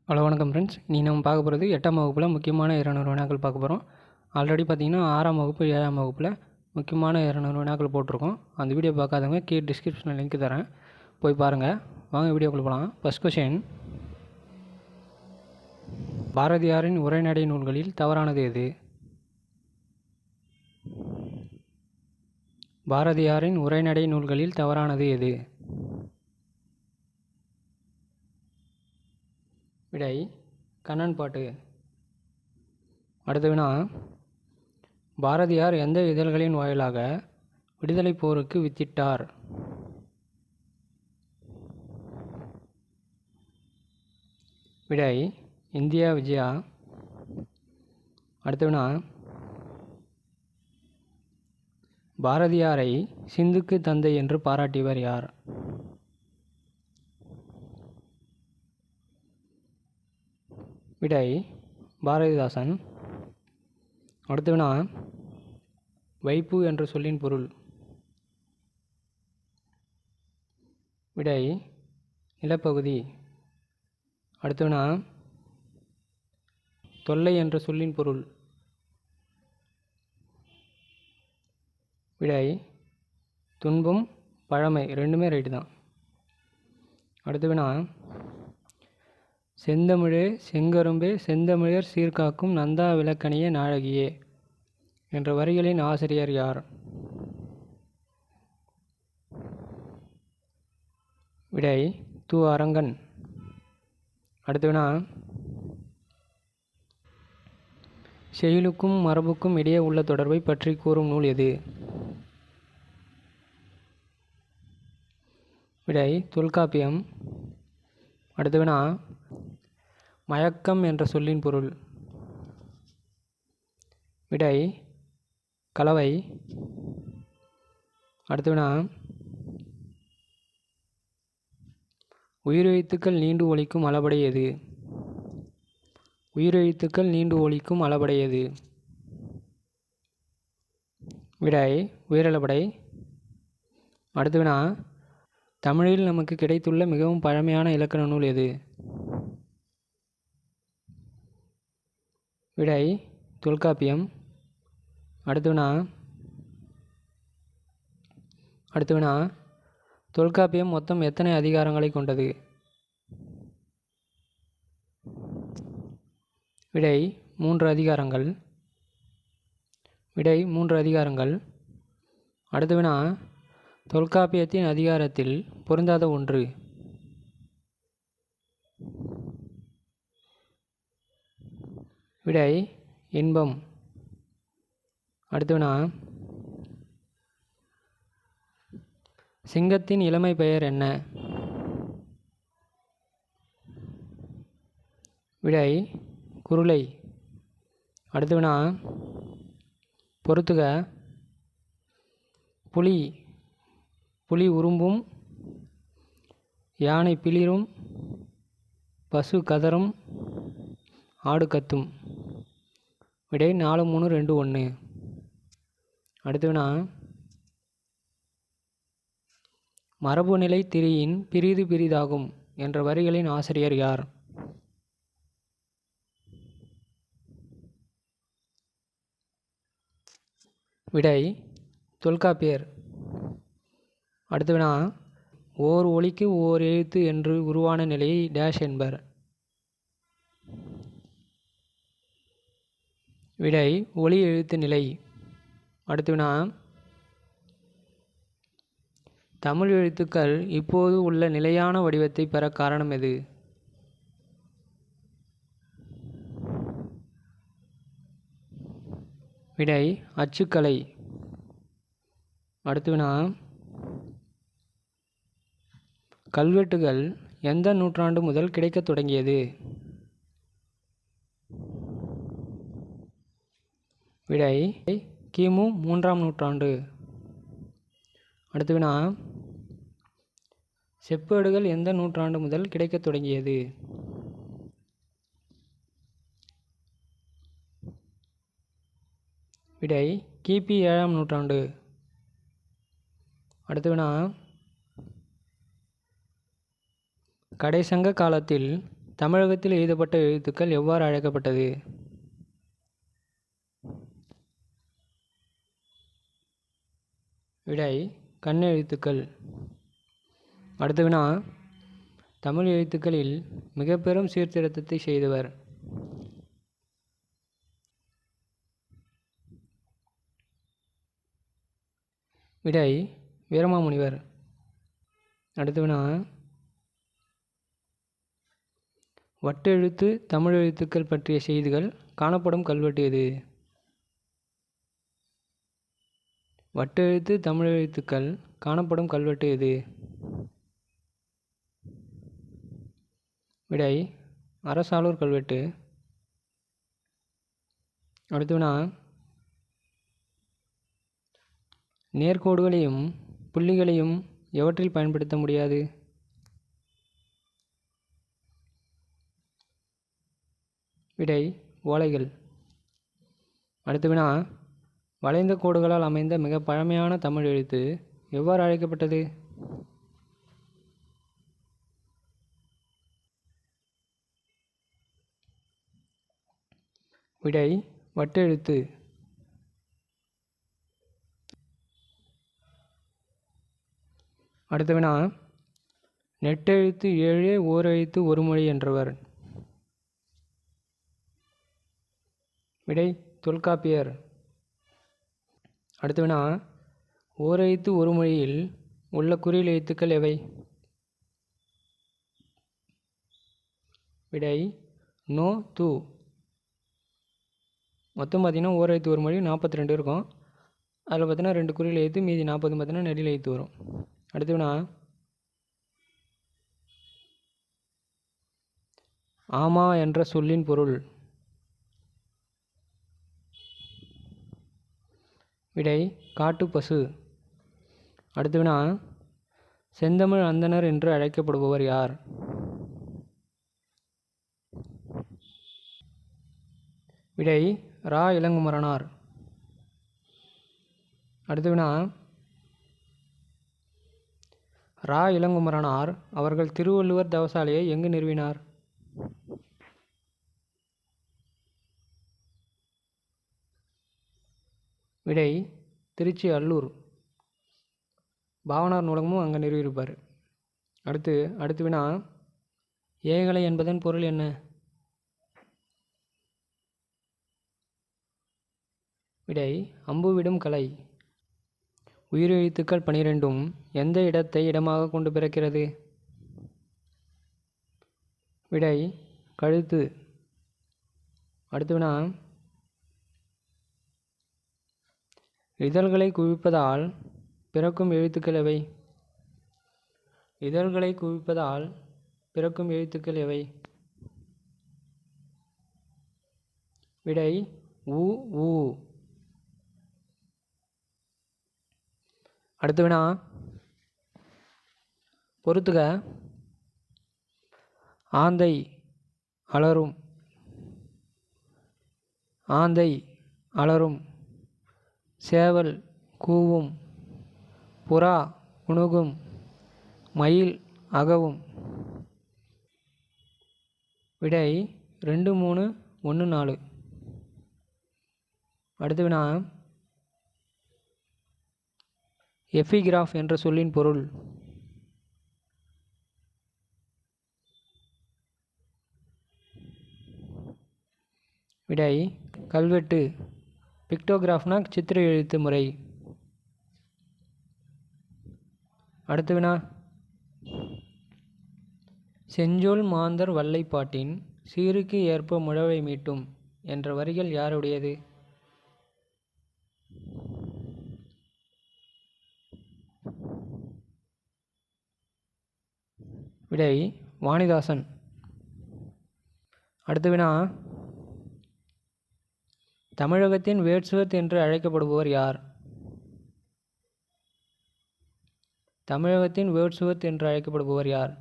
Hello வணக்கம் friends. நம்ம பார்க்க போகிறது 8ஆம் வகுப்பில் முக்கியமான 200 வினாக்கள் பார்க்க போகிறோம். ஆல்ரெடி பார்த்தீங்கன்னா 6ஆம் வகுப்பு 7ஆம் வகுப்பில் முக்கியமான 200 வினாக்கள் போட்டிருக்கோம். அந்த வீடியோ பார்க்காதவங்க கீழே டிஸ்கிரிப்ஷனில் லிங்க் தரேன், போய் பாருங்கள். வாங்க வீடியோக்குள்ள போகலாம். ஃபர்ஸ்ட் கொஷின், பாரதியாரின் உரைநடை நூல்களில் தவறானது எது? பாரதியாரின் உரைநடை நூல்களில் தவறானது எது? விடை கண்ணன் பாட்டு. அடுத்த வினா, பாரதியார் எந்த இதழ்களின் வாயிலாக விடுதலை போருக்கு வித்திட்டார்? விடை இந்தியா விஜயா. அடுத்த வினா, பாரதியாரை சிந்துக்கு தந்தை என்று பாராட்டியவர் யார்? விடை பாரதிதாசன். அடுத்த வினா, வைப்பு என்ற சொல்லின் பொருள்? விடை நிலப்பகுதி. அடுத்த வினா, தொல்லை என்ற சொல்லின் பொருள்? விடை துன்பம் பழமை, ரெண்டுமே ரைட்டு தான். அடுத்த வினா, செந்தமிழே செங்கரும்பே செந்தமிழர் சீர்காக்கும் நந்தா விளக்கணிய நாழகியே என்ற வரிகளின் ஆசிரியர் யார்? விடை து. அரங்கன். அடுத்த வினா, செய்யுளுக்கும் மரபுக்கும் இடையே உள்ள தொடர்பை பற்றி கூறும் நூல் எது? விடை தொல்காப்பியம். அடுத்த வினா, மயக்கம் என்ற சொல்லின் பொருள்? விடை கலவை. அடுத்த வினா, உயிரெழுத்துக்கள் நீண்டு ஒலிக்கும் அளபடை எது? உயிரெழுத்துக்கள் நீண்டு ஒலிக்கும் அளபடை எது? விடை உயிரளபடை. அடுத்த வினா, தமிழில் நமக்கு கிடைத்துள்ள மிகவும் பழமையான இலக்கண நூல் எது? விடை தொல்காப்பியம். அடுத்த வினா, தொல்காப்பியம் மொத்தம் எத்தனை அதிகாரங்களை கொண்டது? விடை 3 அதிகாரங்கள். விடை 3 அதிகாரங்கள். அடுத்த வினா, தொல்காப்பியத்தின் அதிகாரத்தில் பொருந்தாத ஒன்று? விடை இன்பம். அடுத்த வினா, சிங்கத்தின் இளமை பெயர் என்ன? விடை குருளை. அடுத்த வினா, பொறுத்துக. புலி உறும்பும், யானை பிளிரும், பசு கதறும், ஆடு கத்தும். விடை 4, 3, 2, 1. அடுத்த வினா, மரபுநிலை திரியின் பிரிது பிரிதாகும் என்ற வரிகளின் ஆசிரியர் யார்? விடை தொல்காப்பியர். அடுத்த வினா, ஓர் ஒலிக்கு ஓர் எழுத்து என்று உருவான நிலையை டேஷ் என்பர்? விடை ஒலி எழுத்து நிலை. அடுத்த வினா, தமிழ் எழுத்துக்கள் இப்போது உள்ள நிலையான வடிவத்தை பெற காரணம் எது? விடை அச்சுக்கலை. அடுத்த வினா, கல்வெட்டுகள் எந்த நூற்றாண்டு முதல் கிடைக்கத் தொடங்கியது? விடை கிமு 3ஆம் நூற்றாண்டு. அடுத்த வினா, செப்பேடுகள் எந்த நூற்றாண்டு முதல் கிடைக்கத் தொடங்கியது? விடை கிபி 7ஆம் நூற்றாண்டு. அடுத்த வினா, கடைசங்க காலத்தில் தமிழகத்தில் எழுதப்பட்ட எழுத்துக்கள் எவ்வாறு அழைக்கப்பட்டது? விடை கண்ணெழுத்துக்கள். அடுத்த வினா, தமிழ் எழுத்துக்களில் மிக பெரும் சீர்திருத்தத்தை செய்தவர்? விடை வீரமாமுனிவர். அடுத்த வினா, வட்டெழுத்து தமிழ் எழுத்துக்கள் பற்றிய செய்திகள் காணப்படும் கல்வெட்டு எது? வட்டெழுத்து தமிழ் எழுத்துக்கள் காணப்படும் கல்வெட்டு எது? விடை அரசாளூர் கல்வெட்டு. அடுத்த வினா, நேர்கோடுகளையும் புள்ளிகளையும் எவற்றில் பயன்படுத்த முடியாது? விடை ஓலைகள். அடுத்த வினா, வளைந்த கோடுகளால் அமைந்த மிக பழமையான தமிழ் எழுத்து எவ்வாறு அழைக்கப்பட்டது? விடை வட்டெழுத்து. அடுத்த வினா, நெட்டெழுத்து ஏழே ஓரெழுத்து ஒரு மொழி என்றவர்? விடை தொல்காப்பியர். அடுத்த வினா, ஓரெழுத்து ஒரு மொழியில் உள்ள குறில் எழுத்துக்கள் எவை? விடை நோ து. மொத்தம் பார்த்தீங்கன்னா ஓரெழுத்து ஒரு மொழி 42 இருக்கும். அதில் பார்த்தீங்கன்னா 2 குறில் எழுத்து, மீதி 40 பார்த்தீங்கன்னா நெடில் எழுத்து வரும். அடுத்த வினா, ஆமா என்ற சொல்லின் பொருள்? விடை காட்டுப்பசு. அடுத்த வினா, செந்தமிழ் அந்தணர் என்று அழைக்கப்படுபவர் யார்? விடை ரா இளங்குமரனார். அடுத்த வினா, ரா இளங்குமரனார் அவர்கள் திருவள்ளுவர் தவசாலையை எங்கு நிறுவினார்? விடை திருச்சி அல்லூர். பாவனார் நூலகமும் அங்கே நிறுவியிருப்பார். அடுத்த வினா, ஏகலை என்பதன் பொருள் என்ன? விடை அம்புவிடும் கலை. உயிரெழுத்துக்கள் 12ம் எந்த இடத்தை இடமாக கொண்டு பிறக்கிறது? விடை கழுத்து. அடுத்த வினா, இதழ்களை குவிப்பதால் பிறக்கும் எழுத்துக்கள் எவை? இதழ்களை குவிப்பதால் பிறக்கும் எழுத்துக்கள் எவை? விடை உ ஊ. அடுத்த வினா, பொறுத்துக. ஆந்தை அலரும். ஆந்தை அலரும். சேவல் கூவும். புறா குணுகும். மயில் அகவும். விடை 2 3 1 4. அடுத்த வினா, எபிகிராஃப் என்ற சொல்லின் பொருள்? விடை கல்வெட்டு. பிக்டோகிராஃப்னா சித்திர எழுத்து முறை. அடுத்த வினா, செஞ்சொல் மாந்தர் வல்லைப்பாட்டின் சீருக்கு ஏற்ப முழவை மீட்டும் என்ற வரிகள் யாருடையது? விடை வாணிதாசன். அடுத்த வினா, தமிழகத்தின் வேர்ட்ஸ்வர்த் என்று அழைக்கப்படுபவர் யார்? தமிழகத்தின் வேர்ட்ஸ்வர்த் என்று அழைக்கப்படுபவர் யார்?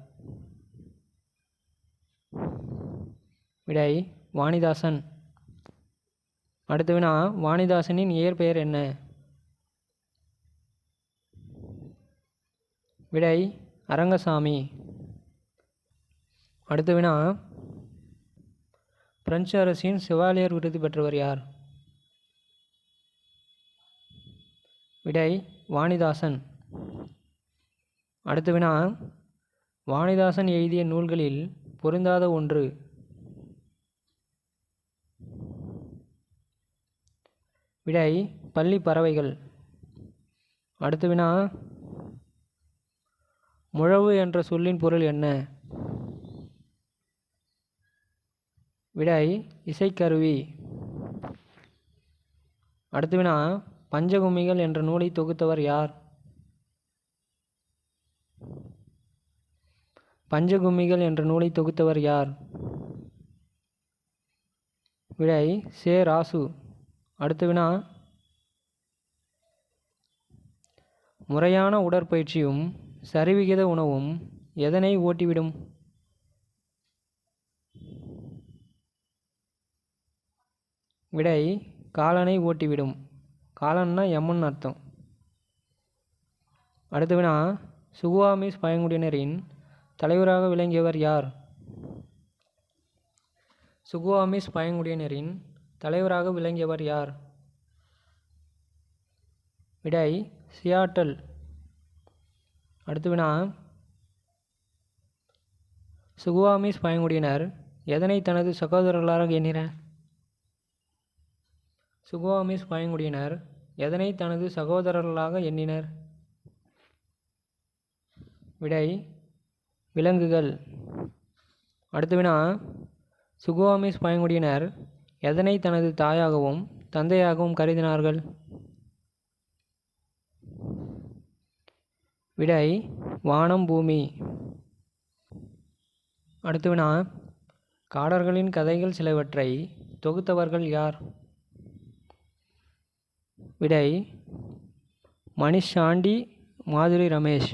விடை வாணிதாசன். அடுத்த வினா, வாணிதாசனின் இயற்பெயர் என்ன? விடை அரங்கசாமி. அடுத்த வினா, பிரெஞ்சு அரசின் செவாலியர் விருது பெற்றவர் யார்? விடை வாணிதாசன். அடுத்த வினா, வாணிதாசன் எழுதிய நூல்களில் பொருந்தாத ஒன்று. விடை பள்ளி பறவைகள். அடுத்த வினா, முழவு என்ற சொல்லின் பொருள் என்ன? விடை இசைக்கருவி. அடுத்த வினா, பஞ்சகும்மிகள் என்ற நூலை தொகுத்தவர் யார்? பஞ்சகும்மிகள் என்ற நூலை தொகுத்தவர் யார்? விடை சே ராசு. அடுத்த வினா, முறையான உடற்பயிற்சியும் சரிவிகித உணவும் எதனை ஓட்டிவிடும்? விடை காலனை ஓட்டிவிடும். காலன்னா எம்மன் அர்த்தம். அடுத்த வினா, சுகுவாமிஸ் பழங்குடியினரின் தலைவராக விளங்கியவர் யார்? சுகுவாமிஸ் பழங்குடியினரின் தலைவராக விளங்கியவர் யார்? விடை சியாட்டல். அடுத்த வினா, சுகுவாமிஸ் பழங்குடியினர் எதனை தனது சகோதரர்களாக எண்ணினர்? சுகுவாமிஸ் பழங்குடியினர் எதனை தனது சகோதரர்களாக எண்ணினர்? விடை விலங்குகள். அடுத்த வினா, சுகுவாமிஸ் பழங்குடியினர் எதனை தனது தாயாகவும் தந்தையாகவும் கருதினார்கள்? விடை வானம் பூமி. அடுத்த வினா, காடர்களின் கதைகள் சிலவற்றை தொகுத்தவர்கள் யார்? விடை மணிஷ் சாண்டி, மாதுரி ரமேஷ்.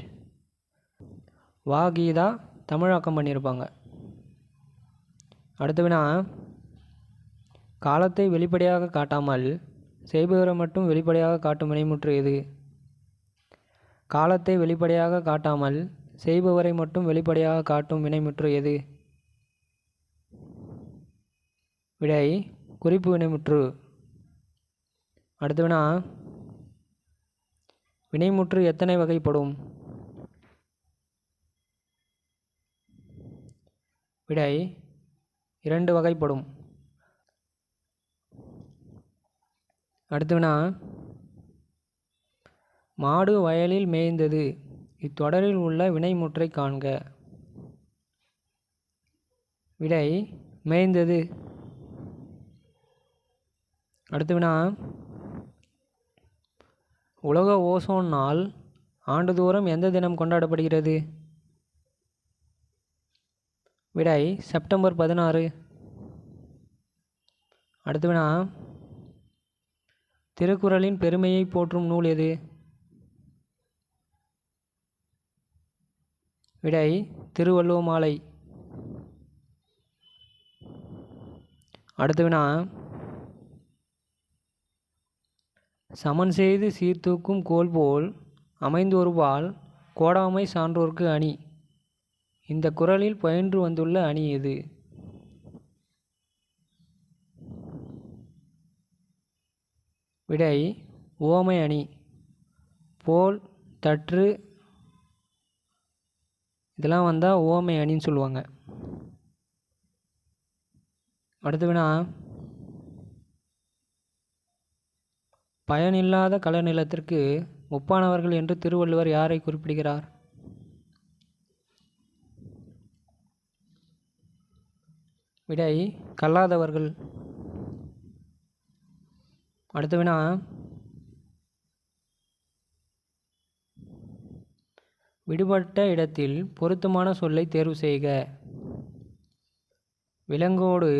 வா கீதா தமிழாக்கம் பண்ணியிருப்பாங்க. அடுத்த வினா, காலத்தை வெளிப்படையாக காட்டாமல் செய்பவரை மட்டும் வெளிப்படையாக காட்டும் வினைமுற்று எது? காலத்தை வெளிப்படையாக காட்டாமல் செய்பவரை மட்டும் வெளிப்படையாக காட்டும் வினைமுற்று எது? விடை குறிப்பு வினைமுற்று. அடுத்த வினா, வினைமுற்று எத்தனை வகைப்படும்? விடை 2 வகைப்படும். அடுத்த வினா, மாடு வயலில் மேய்ந்தது இத்தொடரில் உள்ள வினைமுற்றை காண்க. விடை மேய்ந்தது. அடுத்த வினா, உலக ஓசோன் நாள் ஆண்டுதோறும் எந்த தினம் கொண்டாடப்படுகிறது? விடை செப்டம்பர் 16. அடுத்த வினா, திருக்குறளின் பெருமையை போற்றும் நூல் எது? விடை திருவள்ளுவ மாலை. அடுத்த வினா, சமன் செய்து சீர்தூக்கும் கோல் போல் அமைந்தொருபால் கோடாமை சான்றோர்க்கு அணி. இந்த குறளில் பயின்று வந்துள்ள அணி எது? விடை உவமை அணி. போல், தற்று இதெல்லாம் வந்தால் உவமை அணின்னு சொல்லுவாங்க. அடுத்த வினா, பயனில்லாத களநிலத்திற்கு ஒப்பானவர்கள் என்று திருவள்ளுவர் யாரை குறிப்பிடுகிறார்? விடை கல்லாதவர்கள். அடுத்த வினா, விடுபட்ட இடத்தில் பொருத்தமான சொல்லை தேர்வு செய்க. விலங்கோடு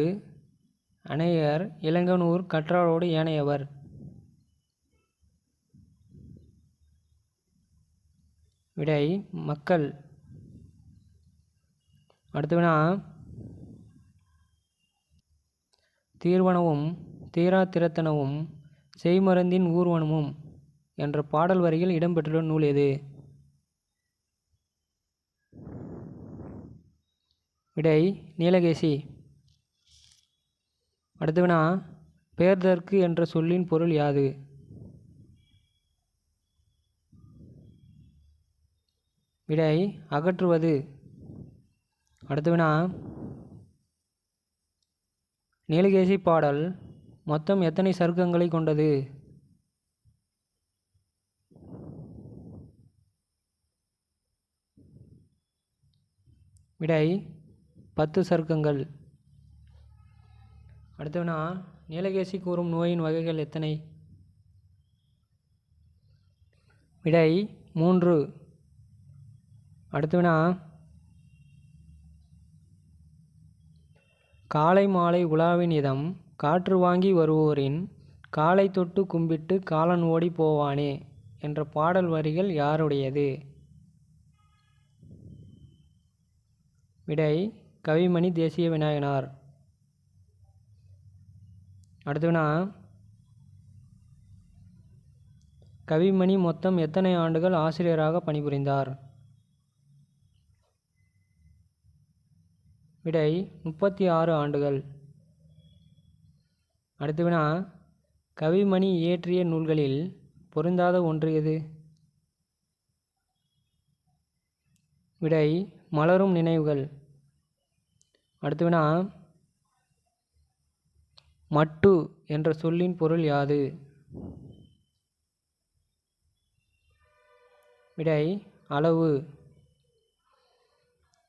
அணையர் இளங்கனூர் கற்றாரோடு ஏனையவர். விடை மக்கள். அடுத்த வினா, தீர்வனவும் தீரா திறத்தனவும் செய்மருந்தின் ஊர்வனமும் என்ற பாடல் வரிகள் இடம்பெற்றுள்ள நூல் எது? விடை நீலகேசி. அடுத்த வினா, பேர்தற்கு என்ற சொல்லின் பொருள் யாது? விடை, அகற்றுவது. அடுத்த வினா, நீலகேசி பாடல் மொத்தம் எத்தனை சருக்கங்களை கொண்டது? விடை, 10 சருக்கங்கள். அடுத்த வினா, நீலகேசி கூறும் நோயின் வகைகள் எத்தனை? விடை, 3. அடுத்த வினா, காலை மாலை உலாவின் இதம் காற்று வாங்கி வருவோரின் காலை தொட்டு கும்பிட்டு காலன் ஓடி போவானே என்ற பாடல் வரிகள் யாருடையது? விடை, கவிமணி தேசிய விநாயகனார். அடுத்த வினா, கவிமணி மொத்தம் எத்தனை ஆண்டுகள் ஆசிரியராக பணிபுரிந்தார்? விடை, 36 ஆண்டுகள். அடுத்த வினா, கவிமணி இயற்றிய நூல்களில் பொருந்தாத ஒன்று எது? விடை, மலரும் நினைவுகள். அடுத்த வினா, மட்டு என்ற சொல்லின் பொருள் யாது? விடை, அளவு.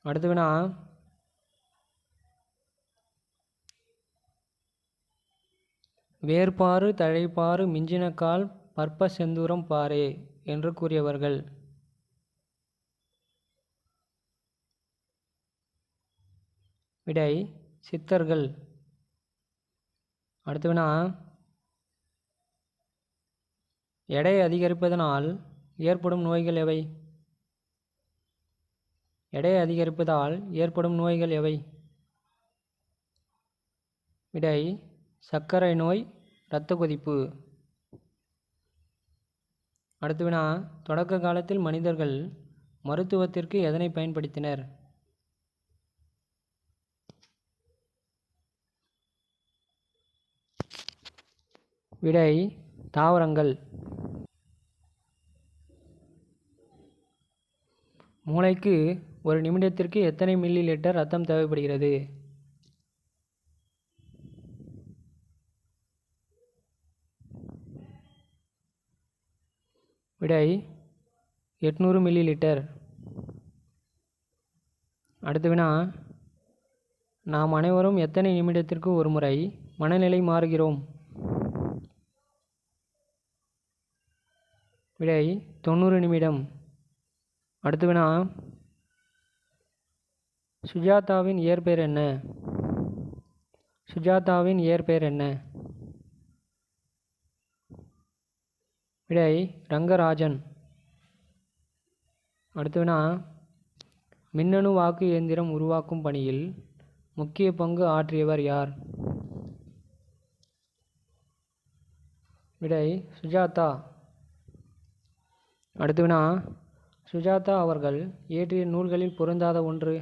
அடுத்த வினா, வேர்பாறு தழைப்பாறு மிஞ்சினக்கால் பற்ப செந்தூரம் பாரே என்று கூறியவர்கள்? விடை, சித்தர்கள். அடுத்த வினா, எடை அதிகரிப்பதனால் ஏற்படும் நோய்கள் எவை? எடை அதிகரிப்பதால் ஏற்படும் நோய்கள் எவை? விடை, சர்க்கரை நோய், இரத்த கொதிப்பு. அடுத்த வினா, தொடக்க காலத்தில் மனிதர்கள் மருத்துவத்திற்கு எதனை பயன்படுத்தினர்? விடை, தாவரங்கள். மூளைக்கு ஒரு நிமிடத்திற்கு எத்தனை மில்லி லிட்டர் ரத்தம் தேவைப்படுகிறது? விடை, 800 மில்லி லிட்டர். அடுத்த வினா, நாம் அனைவரும் எத்தனை நிமிடத்திற்கு ஒரு முறை மனநிலை மாறுகிறோம்? விடை, 90 நிமிடம். அடுத்த வினா, சுஜாதாவின் இயற்பெயர் என்ன? சுஜாதாவின் இயற்பெயர் என்ன? விடை, ரங்கராஜன். அடுத்த வினா, மின்னணு வாக்கு இயந்திரம் உருவாக்கும் பணியில் முக்கிய பங்கு ஆற்றியவர் யார்? விடை, சுஜாதா. அடுத்த வினா, சுஜாதா அவர்கள் இயற்றிய நூல்களில் பொருந்தாத ஒன்று?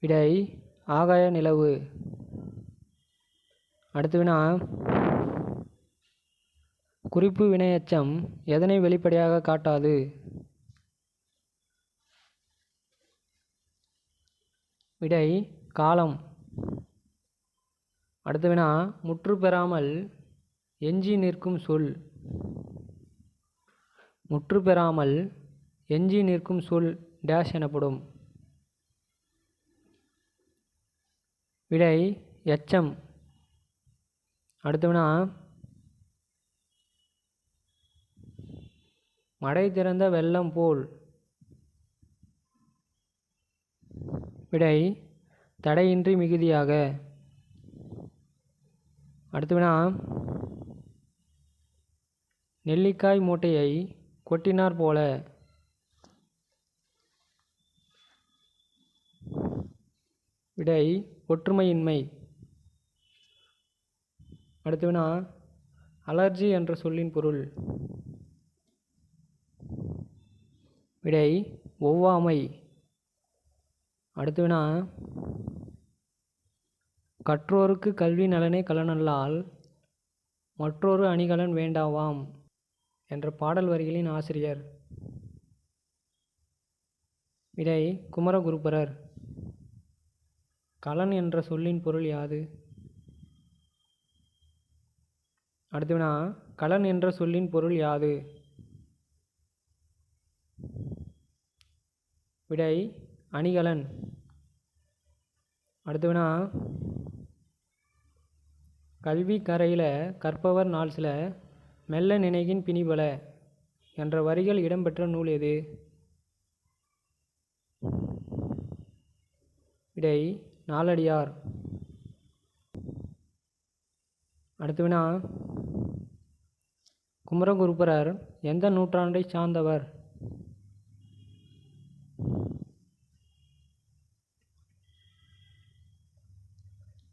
விடை, ஆகாய நிலவு. அடுத்த வினா, குறிப்பு வினையெச்சம் எதனை வெளிப்படையாக காட்டாது? விடை, காலம். அடுத்த வினா, முற்று பெறாமல் எஞ்சி நிற்கும் சொல். முற்று பெறாமல் எஞ்சி நிற்கும் சொல் டேஷ் எனப்படும்? விடை, எச்சம். அடுத்த வினா, மடை திறந்த வெள்ளம் போல். விடை, தடையின்றி மிகுதியாக. அடுத்த வினா, நெல்லிக்காய் மூட்டையை கொட்டினார் போல. விடை, ஒற்றுமையின்மை. அடுத்த வினா, அலர்ஜி என்ற சொல்லின் பொருள்? விடை, ஒவ்வாமை. அடுத்த வினா, கற்றோருக்கு கல்வி நலனே கலனல்லால் மற்றொரு அணிகலன் வேண்டாவாம் என்ற பாடல் வரிகளின் ஆசிரியர்? விடை குமரகுருபரர். கலன் என்ற சொல்லின் பொருள் யாது? அடுத்த வினா, கலன் என்ற சொல்லின் பொருள் யாது? விடை அணிகலன். அடுத்த வினா, கல்வி கரையில கற்பவர் நாள் சில மெல்ல நினைகின் பிணிபல என்ற வரிகள் இடம்பெற்ற நூல் எது? விடை நாலடியார். அடுத்த வினா, குமரகுருபரர் எந்த நூற்றாண்டை சார்ந்தவர்?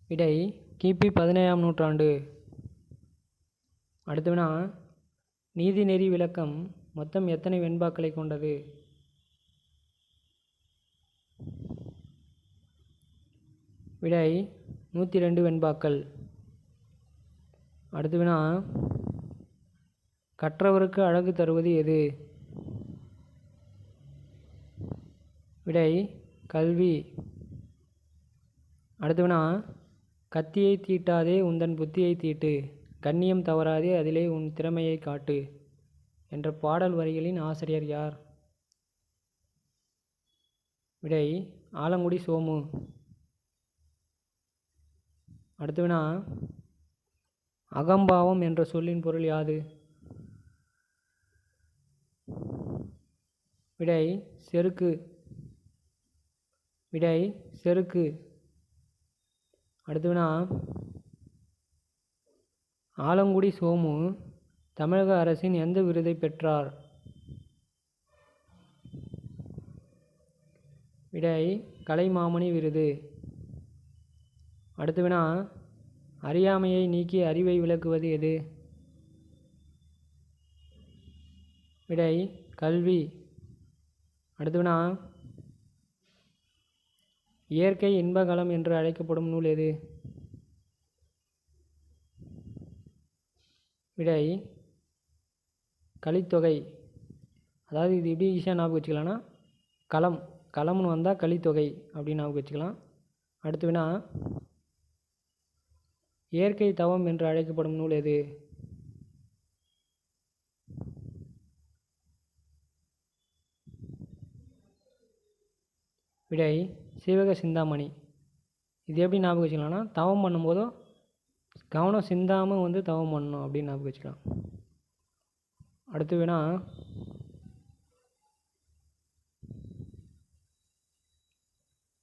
விடை கிபி 17ஆம் நூற்றாண்டு. அடுத்த வினா, நீதிநெறி விளக்கம் மொத்தம் எத்தனை வெண்பாக்களை கொண்டது? விடை 102 வெண்பாக்கள். அடுத்த வினா, கற்றவருக்கு அழகு தருவது எது? விடை கல்வி. அடுத்த வினா, கத்தியை தீட்டாதே உந்தன் புத்தியை தீட்டு, கண்ணியம் தவறாதே அதிலே உன் திறமையை காட்டு என்ற பாடல் வரிகளின் ஆசிரியர் யார்? விடை ஆலங்குடி சோமு. அடுத்த வினா, அகம்பாவம் என்ற சொல்லின் பொருள் யாது? விடை செருக்கு. விடை செருக்கு. அடுத்த வினா, ஆலங்குடி சோமு தமிழக அரசின் எந்த விருதை பெற்றார்? விடை கலைமாமணி விருது. அடுத்த வினா, அறியாமையை நீக்கி அறிவை விளக்குவது எது? விடை கல்வி. அடுத்த வினா, இயற்கை இன்பகலம் என்று அழைக்கப்படும் நூல் எது? விடை கலித்தொகை. அதாவது இது எப்படி ஈஸியாக ஞாபகம் வச்சுக்கலாம்னா, களம்னு வந்தால் கலித்தொகை அப்படின்னு ஞாபகம் வச்சுக்கலாம். அடுத்த வினா, இயற்கை தவம் என்று அழைக்கப்படும் நூல் எது? விடை சீவக சிந்தாமணி. இது எப்படி ஞாபகம் வச்சுக்கலாம்னா, தவம் பண்ணும்போதும் கவனம் சிந்தாமல் தவம் பண்ணணும் அப்படின்னு ஞாபகம் வச்சுக்கலாம். அடுத்த வினா,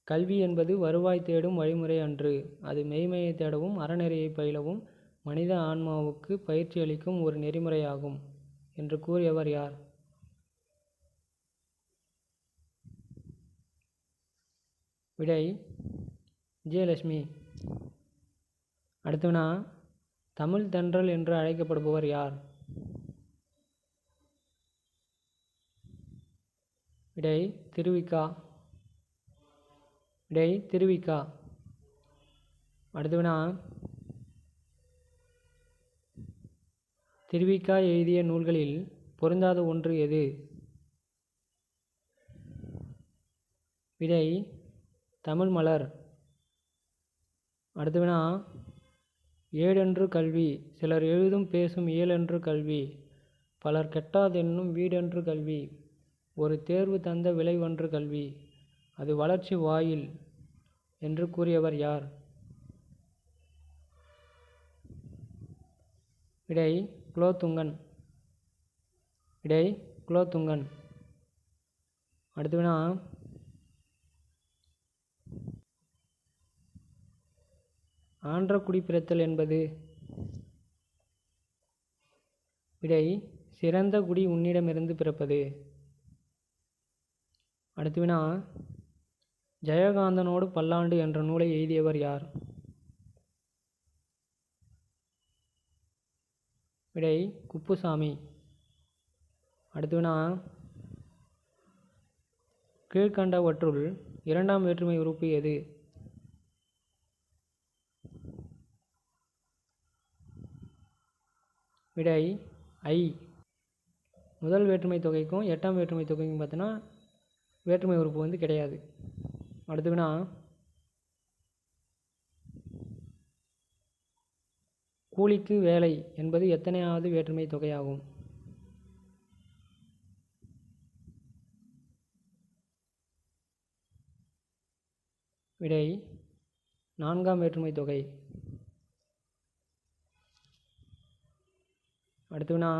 கல்வி என்பது வருவாய் தேடும் வழிமுறை அன்று, அது மெய்மையை தேடவும் அறநெறியை பயிலவும் மனித ஆன்மாவுக்கு பயிற்சி அளிக்கும் ஒரு நெறிமுறையாகும் என்று கூறியவர் யார்? விடை விஜயலட்சுமி. அடுத்த வினா, தமிழ் தென்றல் என்று அழைக்கப்படுபவர் யார்? விடை திருவிக்கா. விடை திருவிக்கா. அடுத்த வினா, திருவிக்கா எழுதிய நூல்களில் பொருந்தாத ஒன்று எது? விடை தமிழ் மலர். அடுத்த வினா, ஏடென்று கல்வி சிலர் எழுதும் பேசும் இயலென்று கல்வி பலர் கெட்டாதென்னும் வீடென்று கல்வி ஒரு தேர்வு தந்த விளைவன்று கல்வி அது வளர்ச்சி வாயில் என்று கூறியவர் யார்? விடை குலோத்துங்கன். விடை குலோத்துங்கன். அடுத்த வினா, ஆன்ற குடி பிறத்தல் என்பது? விடை சிறந்த குடி உன்னிடமிருந்து பிறப்பது. அடுத்த வினா, ஜெயகாந்தனோடு பல்லாண்டு என்ற நூலை எழுதியவர் யார்? விடை குப்புசாமி. அடுத்த வினா, கீழ்கண்டவற்றுள் இரண்டாம் வேற்றுமை உறுப்பு எது? விடை ஐ. முதல் வேற்றுமை தொகைக்கும் 8ஆம் வேற்றுமை தொகைக்கும் பார்த்தோன்னா வேற்றுமை உறுப்பு வந்து கிடையாது. அடுத்துனா கூலிக்கு வேலை என்பது எத்தனையாவது வேற்றுமை தொகையாகும்? விடை 4ஆம் வேற்றுமை தொகை. அடுத்துனா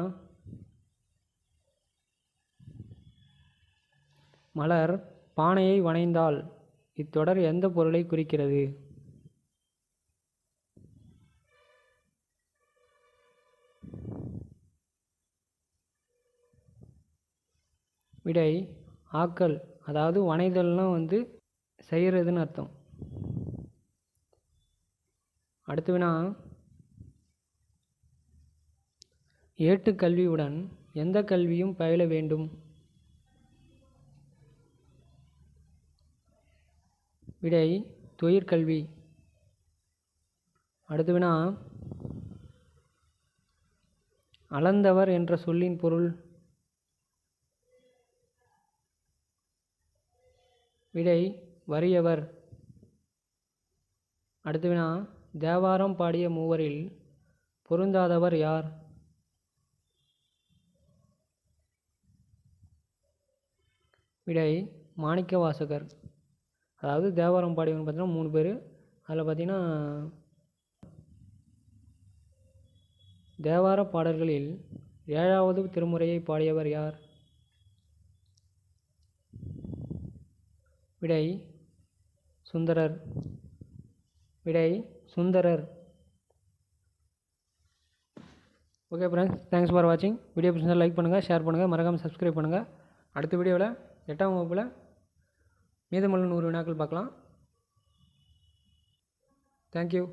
மலர் பானையை வணைந்தால் இத்தொடர் எந்த பொருளை குறிக்கிறது? விடை ஆக்கல். அதாவது வணைதல்னால் வந்து செய்கிறதுன்னு அர்த்தம். அடுத்துனா ஏட்டுக்கல்வியுடன் எந்த கல்வியும் பயில வேண்டும்? விடை தொழிற்கல்வி. அடுத்துனா அளந்தவர் என்ற சொல்லின் பொருள்? விடை வறியவர். அடுத்துனா தேவாரம் பாடிய மூவரில் பொருந்தாதவர் யார்? விடை மாணிக்கவாசகர். அதாவது தேவாரம் பாடியவங்க பார்த்தீங்கன்னா 3 பேர். அதில் பார்த்திங்கன்னா தேவார பாடல்களில் 7வது திருமுறையை பாடியவர் யார்? விடை சுந்தரர். விடை Sundarar. Okay friends, thanks for வாட்சிங். வீடியோ பிடிச்சிருந்தா லைக் பண்ணுங்கள், ஷேர் பண்ணுங்கள், மறக்காமல் சப்ஸ்கிரைப் பண்ணுங்கள். அடுத்த வீடியோவில் 8ஆம் வகுப்பில் மீதமுள்ள 100 வினாக்கள் பார்க்கலாம். தேங்க்யூ.